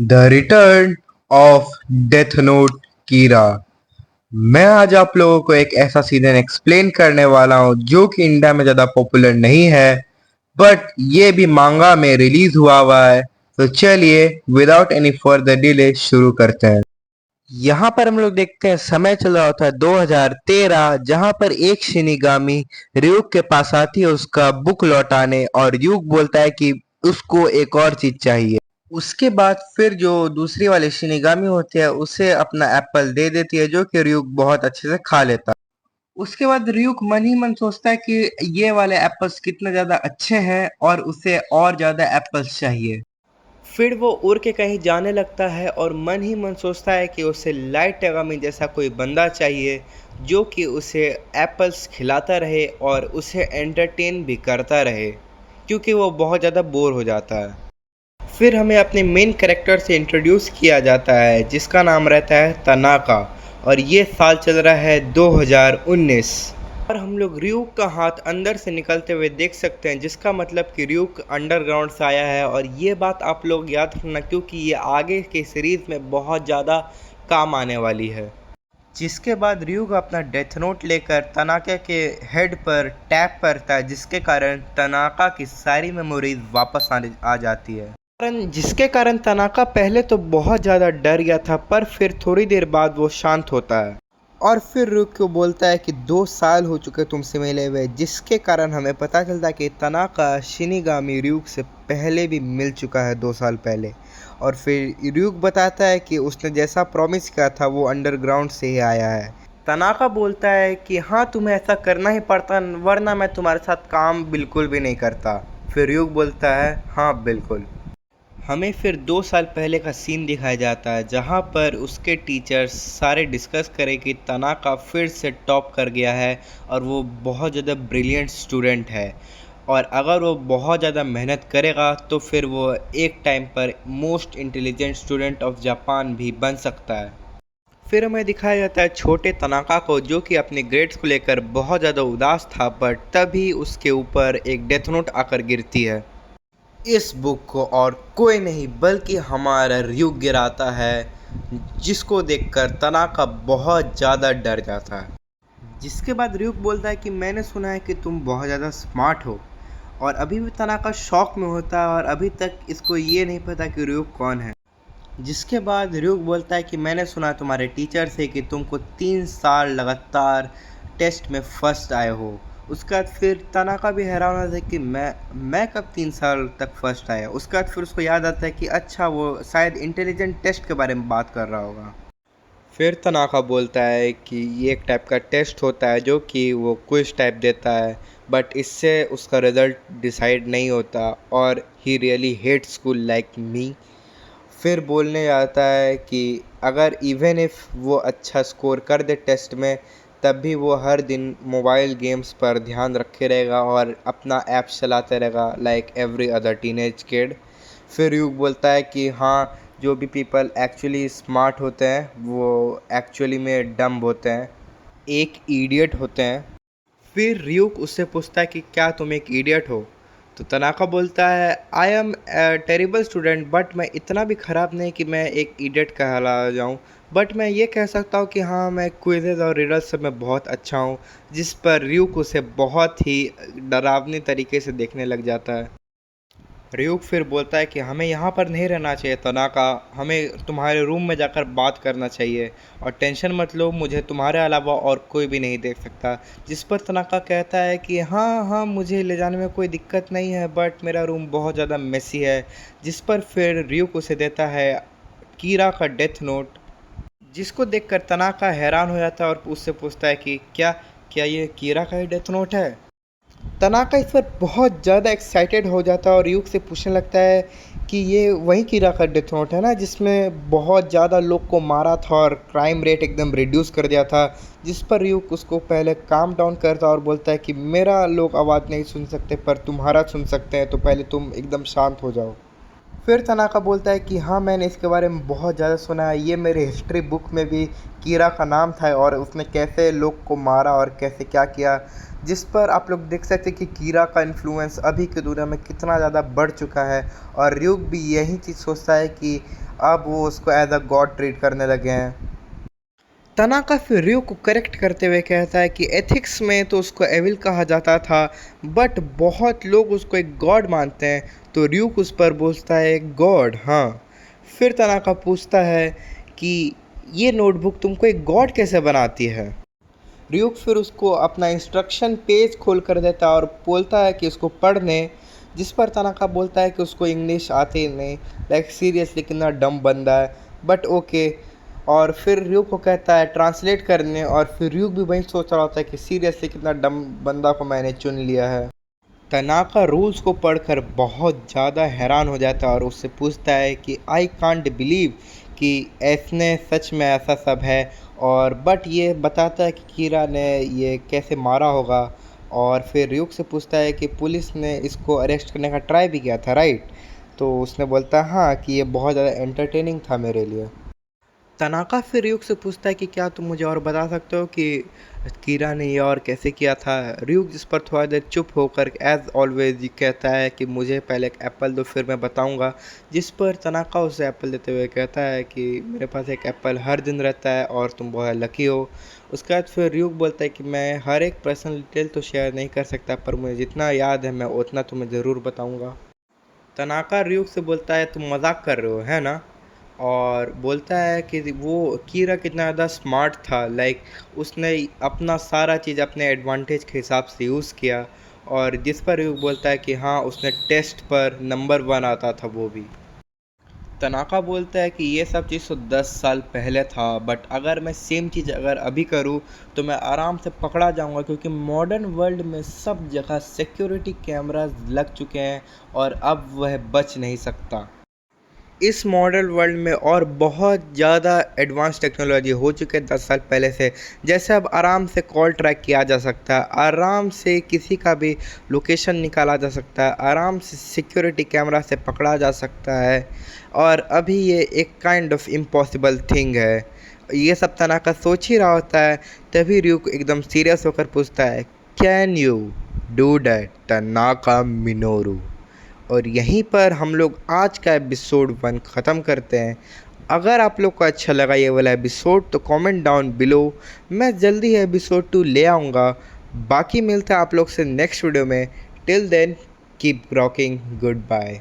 The return of death note Kira. मैं आज आप लोगों को एक ऐसा सीजन एक्सप्लेन करने वाला हूँ जो कि इंडिया में ज़्यादा पॉपुलर नहीं है, बट ये भी मांगा में रिलीज हुआ है। तो चलिए विदाउट एनी फर्दर डिले शुरू करते हैं। यहाँ पर हम लोग देखते हैं समय चल रहा होता है 2013, जहाँ पर एक शिनिगामी ryuk के पास आती है उसका बुक लौटाने, और ryuk बोलता है कि उसको एक और चीज चाहिए। उसके बाद फिर जो दूसरी वाली शिनिगामी होती है उसे अपना एप्पल दे देती है, जो कि ryuk बहुत अच्छे से खा लेता है। उसके बाद ryuk मन ही मन सोचता है कि ये वाले एप्पल्स कितने ज्यादा अच्छे हैं और उसे और ज्यादा एप्पल्स चाहिए। फिर वो उड़ के कहीं जाने लगता है और मन ही मन सोचता है कि उसे लाइट यागामी जैसा कोई बंदा चाहिए जो कि उसे एप्पल्स खिलाता रहे और उसे एंटरटेन भी करता रहे, क्योंकि वो बहुत ज़्यादा बोर हो जाता है। फिर हमें अपने मेन कैरेक्टर से इंट्रोड्यूस किया जाता है जिसका नाम रहता है तनाका, और ये साल चल रहा है 2019। और हम लोग ryuk का हाथ अंदर से निकलते हुए देख सकते हैं, जिसका मतलब कि ryuk अंडरग्राउंड से आया है। और ये बात आप लोग याद रखना, क्योंकि ये आगे के सीरीज में बहुत ज़्यादा काम आने वाली है। जिसके बाद ryuk अपना डेथ नोट लेकर तनाका के हेड पर टैप करता है, जिसके कारण तनाका की सारी मेमोरीज वापस आ जाती है। जिसके कारण तनाका पहले तो बहुत ज़्यादा डर गया था, पर फिर थोड़ी देर बाद वो शांत होता है और फिर रुक को बोलता है कि 2 साल हो चुके तुमसे मिले हुए, जिसके कारण हमें पता चलता है कि तनाका शिनिगामी ryuk से पहले भी मिल चुका है 2 साल पहले। और फिर ryuk बताता है कि उसने जैसा प्रॉमिस किया था वो अंडरग्राउंड से ही आया है। तनाका बोलता है कि हाँ, तुम्हें ऐसा करना ही पड़ता, वरना मैं तुम्हारे साथ काम बिल्कुल भी नहीं करता। फिर ryuk बोलता है हाँ बिल्कुल। हमें फिर 2 साल पहले का सीन दिखाया जाता है, जहाँ पर उसके टीचर्स सारे डिस्कस करें कि तनाका फिर से टॉप कर गया है और वो बहुत ज़्यादा ब्रिलियंट स्टूडेंट है, और अगर वो बहुत ज़्यादा मेहनत करेगा तो फिर वो एक टाइम पर most intelligent student of Japan भी बन सकता है। फिर हमें दिखाया जाता है छोटे तनाका को, जो कि अपने ग्रेड्स को लेकर बहुत ज़्यादा उदास था, बट तभी उसके ऊपर एक डेथ नोट आकर गिरती है। इस बुक को और कोई नहीं बल्कि हमारा ryuk गिराता है, जिसको देखकर तनाका बहुत ज़्यादा डर जाता है। जिसके बाद ryuk बोलता है कि मैंने सुना है कि तुम बहुत ज़्यादा स्मार्ट हो, और अभी भी तनाका शॉक में होता है और अभी तक इसको ये नहीं पता कि ryuk कौन है। जिसके बाद ryuk बोलता है कि मैंने सुना तुम्हारे टीचर से कि तुमको 3 साल लगातार टेस्ट में फर्स्ट आए हो। उसके बाद फिर तनाका भी हैरान होता है कि मैं कब 3 साल तक फर्स्ट आया। उसके बाद फिर उसको याद आता है कि अच्छा, वो शायद इंटेलिजेंट टेस्ट के बारे में बात कर रहा होगा। फिर तनाका बोलता है कि ये एक टाइप का टेस्ट होता है जो कि वो क्विज टाइप देता है, बट इससे उसका रिज़ल्ट डिसाइड नहीं होता, और he really hate school like me. फिर बोलने आता है कि अगर इवन इफ़ वो अच्छा स्कोर कर दे टेस्ट में, तब भी वो हर दिन मोबाइल गेम्स पर ध्यान रखे रहेगा और अपना ऐप चलाते रहेगा like every other teenage kid. फिर यूग बोलता है कि हाँ, जो भी पीपल एक्चुअली स्मार्ट होते हैं वो एक्चुअली में डम्ब होते हैं, एक इडियट होते हैं। फिर ryuk उससे पूछता है कि क्या तुम एक इडियट हो। तो तनाका बोलता है I am terrible student, but मैं इतना भी ख़राब नहीं कि मैं एक इडियट कहला जाऊँ, बट मैं ये कह सकता हूँ कि हाँ, मैं क्विज़ेज़ और रिडल्स सब में बहुत अच्छा हूँ। जिस पर ryuk उसे बहुत ही डरावनी तरीके से देखने लग जाता है। ryuk फिर बोलता है कि हमें यहाँ पर नहीं रहना चाहिए तनाका, हमें तुम्हारे रूम में जाकर बात करना चाहिए, और टेंशन मत लो, मुझे तुम्हारे अलावा और कोई भी नहीं देख सकता। जिस पर तनाका कहता है कि हाँ हाँ, मुझे ले जाने में कोई दिक्कत नहीं है, बट मेरा रूम बहुत ज़्यादा मेसी है। जिस पर फिर ryuk उसे देता है कीरा का डेथ नोट, जिसको देखकर तनाका हैरान हो जाता है और उससे पूछता है कि क्या क्या ये कीरा का ही डेथ नोट है। तनाका इस पर बहुत ज़्यादा एक्साइटेड हो जाता है और ryuk से पूछने लगता है कि ये वही कीड़ा का डेथ नोट है ना, जिसमें बहुत ज़्यादा लोग को मारा था और क्राइम रेट एकदम रिड्यूस कर दिया था। जिस पर ryuk उसको पहले काम डाउन करता है और बोलता है कि मेरा लोग आवाज़ नहीं सुन सकते, पर तुम्हारा सुन सकते हैं, तो पहले तुम एकदम शांत हो जाओ। फिर तनाका बोलता है कि हाँ, मैंने इसके बारे में बहुत ज़्यादा सुना है, ये मेरे हिस्ट्री बुक में भी कीरा का नाम था और उसने कैसे लोग को मारा और कैसे क्या किया। जिस पर आप लोग देख सकते हैं कि कीरा का इन्फ्लुएंस अभी की दुनिया में कितना ज़्यादा बढ़ चुका है, और ryuk भी यही चीज़ सोचता है कि अब वो उसको एज अ गॉड ट्रीट करने लगे हैं। तनाका फिर रयू को करेक्ट करते हुए कहता है कि एथिक्स में तो उसको एविल कहा जाता था, बट बहुत लोग उसको एक गॉड मानते हैं। तो रयूक उस पर बोलता है गॉड, हाँ। फिर तनाका पूछता है कि ये नोटबुक तुमको एक गॉड कैसे बनाती है। रयूक फिर उसको अपना इंस्ट्रक्शन पेज खोल कर देता है और बोलता है कि उसको पढ़ने, जिस पर तनाका बोलता है कि उसको इंग्लिश आती नहीं, लाइक सीरियसली कितना डम बंदा है, बट ओके। और फिर रयूक को कहता है ट्रांसलेट करने, और फिर रयूक भी वही सोच रहा होता है कि सीरियसली कितना डम बंदा को मैंने चुन लिया है। तनाका रूल्स को पढ़कर बहुत ज़्यादा हैरान हो जाता है और उससे पूछता है कि आई कांट बिलीव कि ऐसने सच में ऐसा सब है। और बट ये बताता है कि कीरा ने ये कैसे मारा होगा। और फिर रयूक से पूछता है कि पुलिस ने इसको अरेस्ट करने का ट्राई भी किया था, राइट। तो उसने बोलता है हाँ, कि ये बहुत ज़्यादा एंटरटेनिंग था मेरे लिए। तनाका फिर रयूक से पूछता है कि क्या तुम मुझे और बता सकते हो कि कीरा ने ये और कैसे किया था। रयूक जिस पर थोड़ा देर चुप होकर एज ऑलवेज कहता है कि मुझे पहले एक एप्पल दो फिर मैं बताऊंगा। जिस पर तनाका उसे एप्पल देते हुए कहता है कि मेरे पास एक एप्पल हर दिन रहता है और तुम बहुत लकी हो। उसके बाद फिर रयूक बोलता है कि मैं हर एक पर्सनल डिटेल तो शेयर नहीं कर सकता, पर मुझे जितना याद है मैं उतना तुम्हें ज़रूर बताऊँगा। तनाका रयूक से बोलता है तुम मजाक कर रहे हो, है ना। और बोलता है कि वो कीरा कितना ज़्यादा स्मार्ट था, लाइक उसने अपना सारा चीज़ अपने एडवांटेज के हिसाब से यूज़ किया। और जिस पर रयूक बोलता है कि हाँ, उसने टेस्ट पर नंबर 1 आता था वो भी। तनाका बोलता है कि ये सब चीज़ तो 10 साल पहले था, बट अगर मैं सेम चीज़ अगर अभी करूँ तो मैं आराम से पकड़ा जाऊँगा, क्योंकि मॉडर्न वर्ल्ड में सब जगह सिक्योरिटी कैमरास लग चुके हैं और अब वह बच नहीं सकता। इस मॉडल वर्ल्ड में और बहुत ज़्यादा एडवांस टेक्नोलॉजी हो चुके हैं 10 साल पहले से। जैसे अब आराम से कॉल ट्रैक किया जा सकता है, आराम से किसी का भी लोकेशन निकाला जा सकता है, आराम से सिक्योरिटी कैमरा से पकड़ा जा सकता है। और अभी ये एक काइंड ऑफ इम्पॉसिबल थिंग है। ये सब तनाका सोच ही रहा होता है, तभी रयूक एकदम सीरियस होकर पूछता है can you do that Tanaka Minoru. और यहीं पर हम लोग आज का एपिसोड 1 ख़त्म करते हैं। अगर आप लोग को अच्छा लगा ये वाला एपिसोड तो कमेंट डाउन बिलो, मैं जल्दी ही एपिसोड 2 ले आऊँगा। बाकी मिलता है आप लोग से नेक्स्ट वीडियो में। Till then keep rocking, good bye.